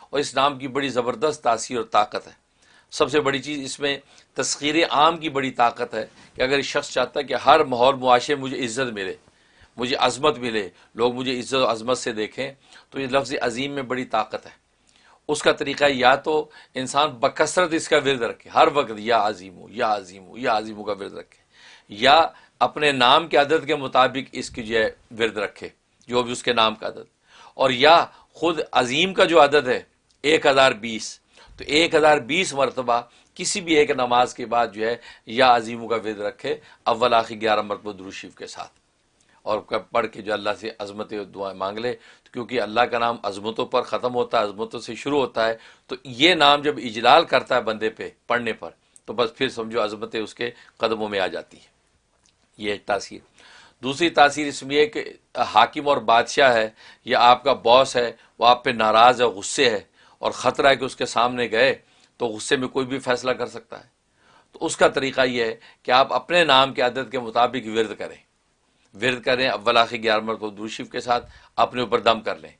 اور اس نام کی بڑی زبردست تاثیر اور طاقت ہے۔ سب سے بڑی چیز اس میں تسخیر عام کی بڑی طاقت ہے کہ اگر شخص چاہتا ہے کہ ہر ماحول معاشرے میں مجھے عزت ملے، مجھے عظمت ملے، لوگ مجھے عزت و عظمت سے دیکھیں، تو یہ لفظ عظیم میں بڑی طاقت ہے۔ اس کا طریقہ یا تو انسان بکثرت اس کا ورد رکھے، ہر وقت یا عظیم ہو یا عظیم ہو یا عظیم ہو کا ورد رکھے، یا اپنے نام کے عدد کے مطابق اس کی جو ہے ورد رکھے، جو بھی اس کے نام کا عدد، اور یا خود عظیم کا جو عدد ہے 1020، تو 1020 مرتبہ کسی بھی ایک نماز کے بعد جو ہے یا عظیم کا ورد رکھے، اول آخر 11 مرتبہ درود شریف کے ساتھ، اور پڑھ کے جو اللہ سے عظمت دعائیں مانگ لے، کیونکہ اللہ کا نام عظمتوں پر ختم ہوتا ہے، عظمتوں سے شروع ہوتا ہے، تو یہ نام جب اجلال کرتا ہے بندے پہ پڑھنے پر، تو بس پھر سمجھو عظمتیں اس کے قدموں میں آ جاتی ہیں۔ یہ ایک تاثیر۔ دوسری تاثیر اس میں ہے کہ حاکم اور بادشاہ ہے یا آپ کا باس ہے، وہ آپ پہ ناراض ہے، غصے ہے، اور خطرہ ہے کہ اس کے سامنے گئے تو غصے میں کوئی بھی فیصلہ کر سکتا ہے، تو اس کا طریقہ یہ ہے کہ آپ اپنے نام کے عدد کے مطابق ورد کریں، اول آخر 11 مرتبہ درود شریف کے ساتھ، اپنے اوپر دم کر لیں۔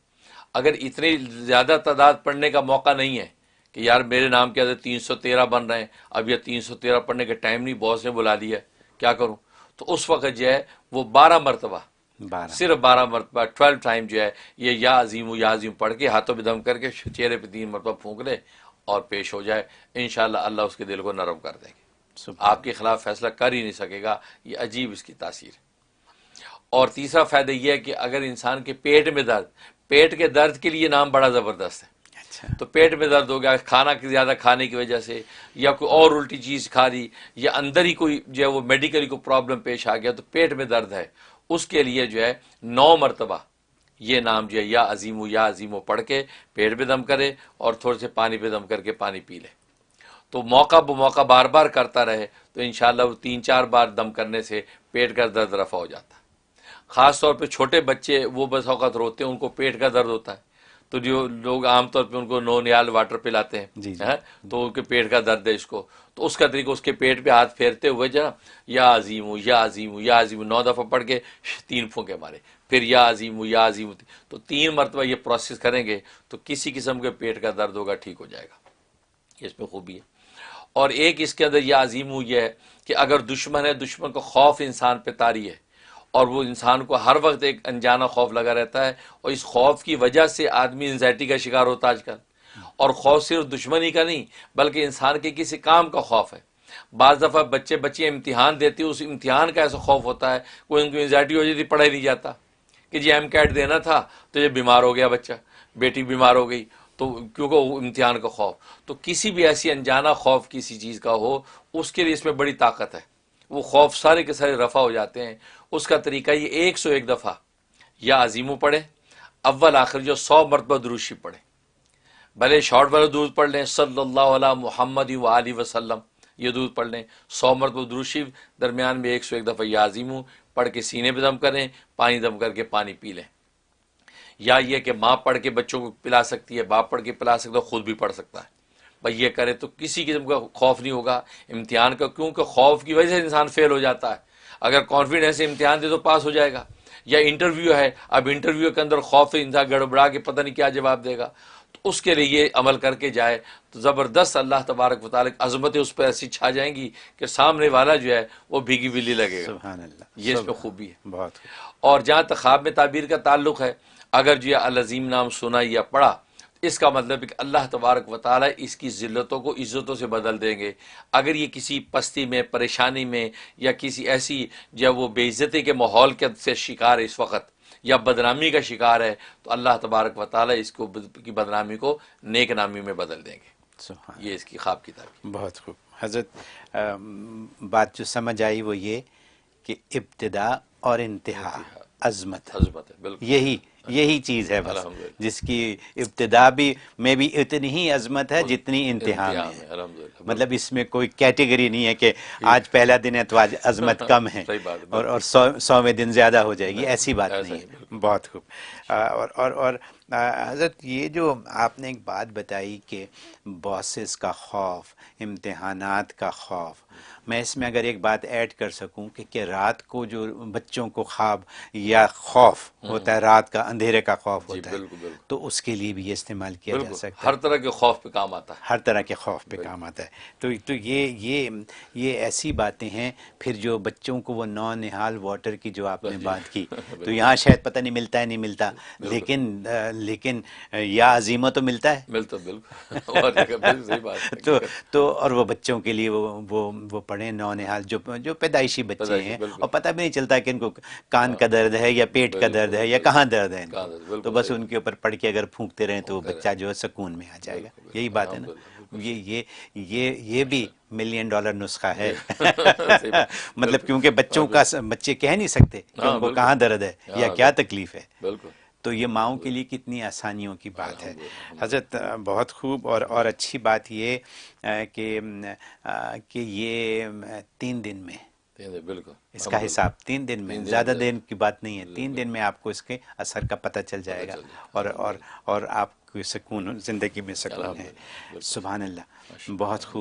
اگر اتنی زیادہ تعداد پڑھنے کا موقع نہیں ہے کہ یار میرے نام کے عدد 313 بن رہے ہیں، اب یہ 313 پڑھنے کا ٹائم نہیں، باس نے بلا لیا، کیا کروں، تو اس وقت جو ہے وہ 12 مرتبہ، صرف 12 مرتبہ 12 ٹائم جو ہے یہ یا عظیم یا عظیم پڑھ کے ہاتھوں پہ دم کر کے چہرے پہ 3 مرتبہ پھونک لے اور پیش ہو جائے، انشاءاللہ اللہ اس کے دل کو نرم کر دیں گے، آپ کے خلاف فیصلہ کر ہی نہیں سکے گا۔ یہ عجیب اس کی تاثیر ہے۔ اور تیسرا فائدہ یہ ہے کہ اگر انسان کے پیٹ میں درد، پیٹ کے درد کے لیے نام بڑا زبردست ہے، تو پیٹ میں درد ہو گیا کھانا زیادہ کھانے کی وجہ سے، یا کوئی اور الٹی چیز کھا لی، یا اندر ہی کوئی جو ہے وہ میڈیکلی کوئی پرابلم پیش آ گیا، تو پیٹ میں درد ہے، اس کے لیے جو ہے 9 مرتبہ یہ نام جو ہے یا عظیم پڑھ کے پیٹ پہ دم کرے اور تھوڑے سے پانی پہ دم کر کے پانی پی لے، تو موقع بموقع بار بار کرتا رہے تو انشاءاللہ وہ 3-4 بار دم کرنے سے پیٹ کا درد رفع ہو جاتا ہے۔ خاص طور پہ چھوٹے بچے وہ بس اوقات روتے ہیں، ان کو پیٹ کا درد ہوتا ہے، تو جو لوگ عام طور پہ ان کو نونیال واٹر پلاتے ہیں، تو ان کے پیٹ کا درد ہے اس کو، تو اس کا طریقہ اس کے پیٹ پہ ہاتھ پھیرتے ہوئے جناب یا عظیم 9 دفعہ پڑھ کے 3 پھونکے مارے، پھر یا عظیم تو 3 مرتبہ یہ پروسیس کریں گے تو کسی قسم کے پیٹ کا درد ہوگا ٹھیک ہو جائے گا۔ اس میں خوبی ہے۔ اور ایک اس کے اندر یا عظیم یہ ہے کہ اگر دشمن ہے، دشمن کو خوف انسان پہ طاری ہے، اور وہ انسان کو ہر وقت ایک انجانا خوف لگا رہتا ہے، اور اس خوف کی وجہ سے آدمی انزائٹی کا شکار ہوتا ہے آج کل، اور خوف صرف دشمنی کا نہیں بلکہ انسان کے کسی کام کا خوف ہے۔ بعض دفعہ بچے امتحان دیتے ہیں، اس امتحان کا ایسا خوف ہوتا ہے، کوئی ان کو انزائٹی ہو جاتی، پڑھا ہی نہیں جاتا کہ جی MCAT دینا تھا تو یہ بیمار ہو گیا بچہ، بیٹی بیمار ہو گئی، تو کیونکہ وہ امتحان کا خوف، تو کسی بھی ایسی انجانا خوف کسی چیز کا ہو، اس کے لیے اس میں بڑی طاقت ہے، وہ خوف سارے کے سارے رفع ہو جاتے ہیں۔ اس کا طریقہ یہ 101 دفعہ یا عظیمو پڑھیں، اول آخر جو 100 مرتبہ درود شریف پڑھیں، بھلے شارٹ والا درود پڑھ لیں، صلی اللہ علی محمد و آلہ وسلم، یہ درود پڑھ لیں، 100 مرتبہ درود شریف، درمیان میں 101 دفعہ یا عظیمو پڑھ کے سینے پہ دم کریں، پانی دم کر کے پانی پی لیں۔ یا یہ کہ ماں پڑھ کے بچوں کو پلا سکتی ہے، باپ پڑھ کے پلا سکتا ہے، خود بھی پڑھ سکتا ہے، بھائی یہ کرے تو کسی قسم کا خوف نہیں ہوگا امتحان کا، کیونکہ خوف کی وجہ سے انسان فیل ہو جاتا ہے۔ اگر کانفیڈنس سے امتحان دے تو پاس ہو جائے گا، یا انٹرویو ہے، اب انٹرویو کے اندر خوف ہے، انسان گڑبڑا کے پتہ نہیں کیا جواب دے گا، تو اس کے لیے یہ عمل کر کے جائے تو زبردست اللہ تبارک و تعالیٰ کی عظمتیں اس پہ ایسی چھا جائیں گی کہ سامنے والا جو ہے وہ بھیگی بلی لگے گا۔ سبحان اللہ، یہ اس میں خوبی ہے۔ بہت۔ اور جہاں تک خواب میں تعبیر کا تعلق ہے، اگر جو العظیم نام سنا یا پڑھا، اس کا مطلب ہے کہ اللہ تبارک و تعالیٰ اس کی ذلتوں کو عزتوں سے بدل دیں گے۔ اگر یہ کسی پستی میں، پریشانی میں، یا کسی ایسی جو وہ بے عزتی کے ماحول کے سے شکار ہے اس وقت، یا بدنامی کا شکار ہے، تو اللہ تبارک و تعالیٰ اس کو کی بدنامی کو نیک نامی میں بدل دیں گے۔ سبحان، یہ اس کی خواب کی تعبیر۔ بہت خوب حضرت۔ بات جو سمجھ آئی وہ یہ کہ ابتدا اور انتہا عظمت ہے، عظمت ہے، بالکل یہی چیز ہے بس، الحمدللہ، جس کی ابتدا بھی میں بھی اتنی ہی عظمت ہے جتنی انتہا میں ہے۔ الحمدللہ، مطلب اس میں کوئی کیٹیگری نہیں ہے کہ آج پہلا دن ہے تو آج عظمت کم ہے صحیح بات ہے، اور 100ویں دن زیادہ ہو جائے گی، ایسی بات نہیں ہے۔ بہت خوب۔ اور حضرت یہ جو آپ نے ایک بات بتائی کہ باسز کا خوف، امتحانات کا خوف، میں اس میں اگر ایک بات ایڈ کر سکوں کہ رات کو جو بچوں کو خواب یا خوف ہوتا ہے، رات کا اندھیرے کا خوف جی ہوتا ہے، بالکل بالکل تو اس کے لیے بھی یہ استعمال کیا جا بالکل، سکتا ہے، ہر طرح کے خوف پہ کام آتا ہے. ہر طرح کے خوف پہ کام آتا ہے. تو یہ ایسی باتیں ہیں. پھر جو بچوں کو وہ نو نہال واٹر کی جو آپ نے بات کی، تو یہاں شاید پتہ نہیں ملتا ہے نہیں ملتا، لیکن یا عظیمہ تو ملتا ہے. ملتا بالکل اور جگہ بالکل صحیح بات ہے. تو اور وہ بچوں کے لیے وہ پڑھیں نو نہال جو پیدائشی بچے ہیں، بالکل اور پتہ بھی نہیں چلتا کہ ان کو کان کا درد ہے یا پیٹ کا درد ہے یا کہاں درد ہے ان کو، تو بس ان کے اوپر پڑھ کے اگر پھونکتے رہیں تو وہ بچہ جو ہے سکون میں آ جائے گا. یہی بات ہے نا. یہ بھی $1 ملین نسخہ ہے. مطلب کیونکہ بچے کہہ نہیں سکتے کہ ان کو کہاں درد ہے یا کیا تکلیف ہے. بالکل تو یہ ماؤں کے لیے کتنی آسانیوں کی بات ہے. حضرت بہت خوب. اور اچھی بات یہ کہ یہ 3 دن میں بالکل اس کا حساب 3 دن میں، زیادہ دن کی بات نہیں ہے. 3 دن میں آپ کو اس کے اثر کا پتہ چل جائے گا، اور آپ کو سکون، زندگی میں سکون ہے. سبحان اللہ. بہت خوب.